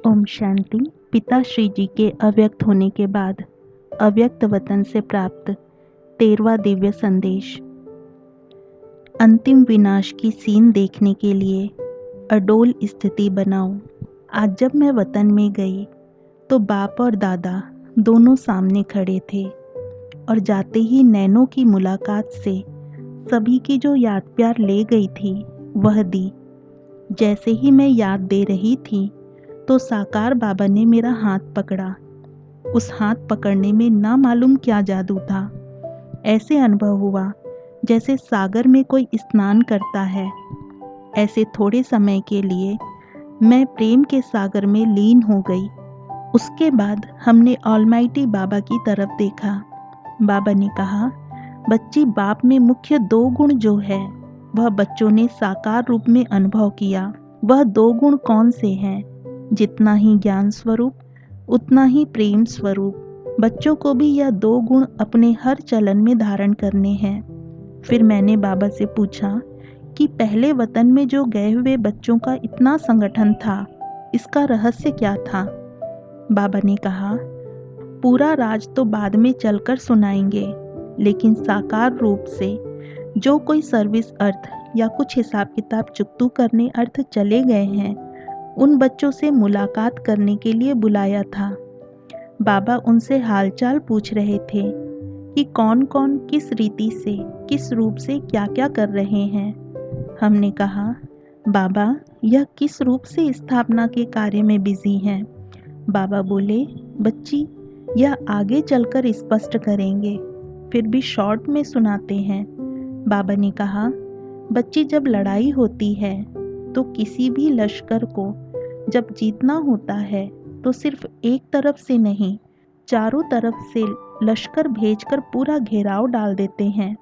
ओम शांति। पिताश्री जी के अव्यक्त होने के बाद अव्यक्त वतन से प्राप्त 13वां दिव्य संदेश। अंतिम विनाश की सीन देखने के लिए अडोल स्थिति बनाओ। आज जब मैं वतन में गई तो बाप और दादा दोनों सामने खड़े थे और जाते ही नैनों की मुलाकात से सभी की जो याद प्यार ले गई थी वह दी। जैसे ही मैं याद दे रही थी तो साकार बाबा ने मेरा हाथ पकड़ा। उस हाथ पकड़ने में ना मालूम क्या जादू था। ऐसे अनुभव हुआ जैसे सागर में कोई स्नान करता है। ऐसे थोड़े समय के लिए मैं प्रेम के सागर में लीन हो गई। उसके बाद हमने ऑलमाइटी बाबा की तरफ देखा। बाबा ने कहा, बच्ची, बाप में मुख्य 2 गुण जो है वह बच्चों ने साकार रूप में अनुभव किया। वह 2 गुण कौन से हैं? जितना ही ज्ञान स्वरूप उतना ही प्रेम स्वरूप। बच्चों को भी यह 2 गुण अपने हर चलन में धारण करने हैं। फिर मैंने बाबा से पूछा कि पहले वतन में जो गए हुए बच्चों का इतना संगठन था, इसका रहस्य क्या था? बाबा ने कहा, पूरा राज तो बाद में चलकर सुनाएंगे, लेकिन साकार रूप से जो कोई सर्विस अर्थ या कुछ हिसाब किताब चुकतू करने अर्थ चले गए हैं, उन बच्चों से मुलाकात करने के लिए बुलाया था। बाबा उनसे हालचाल पूछ रहे थे कि कौन कौन किस रीति से, किस रूप से क्या क्या कर रहे हैं। हमने कहा, बाबा, यह किस रूप से स्थापना के कार्य में बिजी हैं? बाबा बोले, बच्ची, यह आगे चलकर स्पष्ट करेंगे, फिर भी शॉर्ट में सुनाते हैं। बाबा ने कहा, बच्ची, जब लड़ाई होती है तो किसी भी लश्कर को जब जीतना होता है तो सिर्फ एक तरफ से नहीं, चारों तरफ से लश्कर भेजकर पूरा घेराव डाल देते हैं।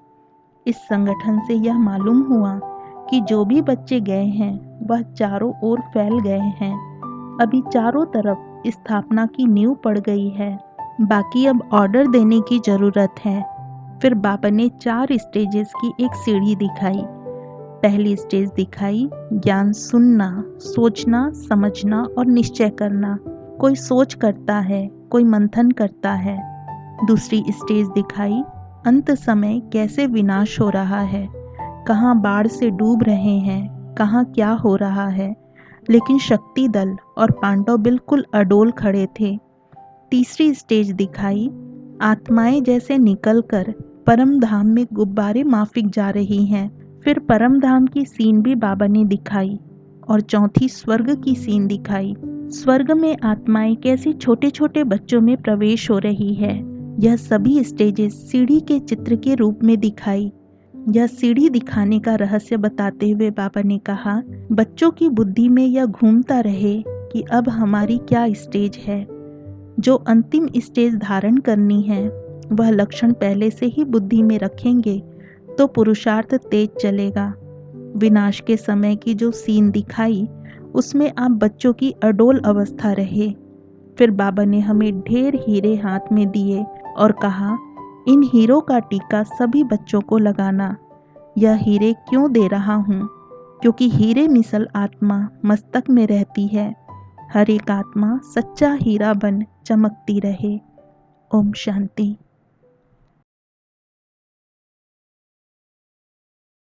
इस संगठन से यह मालूम हुआ कि जो भी बच्चे गए हैं वह चारों ओर फैल गए हैं। अभी चारों तरफ स्थापना की नींव पड़ गई है, बाकी अब ऑर्डर देने की ज़रूरत है। फिर बाबा ने 4 स्टेजेस की एक सीढ़ी दिखाई। पहली स्टेज दिखाई ज्ञान सुनना, सोचना, समझना और निश्चय करना। कोई सोच करता है, कोई मंथन करता है। दूसरी स्टेज दिखाई अंत समय कैसे विनाश हो रहा है, कहाँ बाढ़ से डूब रहे हैं, कहाँ क्या हो रहा है, लेकिन शक्ति दल और पांडव बिल्कुल अडोल खड़े थे। तीसरी स्टेज दिखाई आत्माएं जैसे निकलकर परम धाम में गुब्बारे माफिक जा रही हैं। फिर परम धाम की सीन भी बाबा ने दिखाई और चौथी स्वर्ग की सीन दिखाई। स्वर्ग में आत्माएं कैसे छोटे छोटे बच्चों में प्रवेश हो रही है। यह सभी स्टेजेस सीढ़ी के चित्र के रूप में दिखाई। यह सीढ़ी दिखाने का रहस्य बताते हुए बाबा ने कहा, बच्चों की बुद्धि में यह घूमता रहे कि अब हमारी क्या स्टेज है। जो अंतिम स्टेज धारण करनी है वह लक्षण पहले से ही बुद्धि में रखेंगे तो पुरुषार्थ तेज चलेगा। विनाश के समय की जो सीन दिखाई उसमें आप बच्चों की अडोल अवस्था रहे। फिर बाबा ने हमें ढेर हीरे हाथ में दिए और कहा, इन हीरों का टीका सभी बच्चों को लगाना। यह हीरे क्यों दे रहा हूँ? क्योंकि हीरे मिसल आत्मा मस्तक में रहती है। हर एक आत्मा सच्चा हीरा बन चमकती रहे। ओम शांति।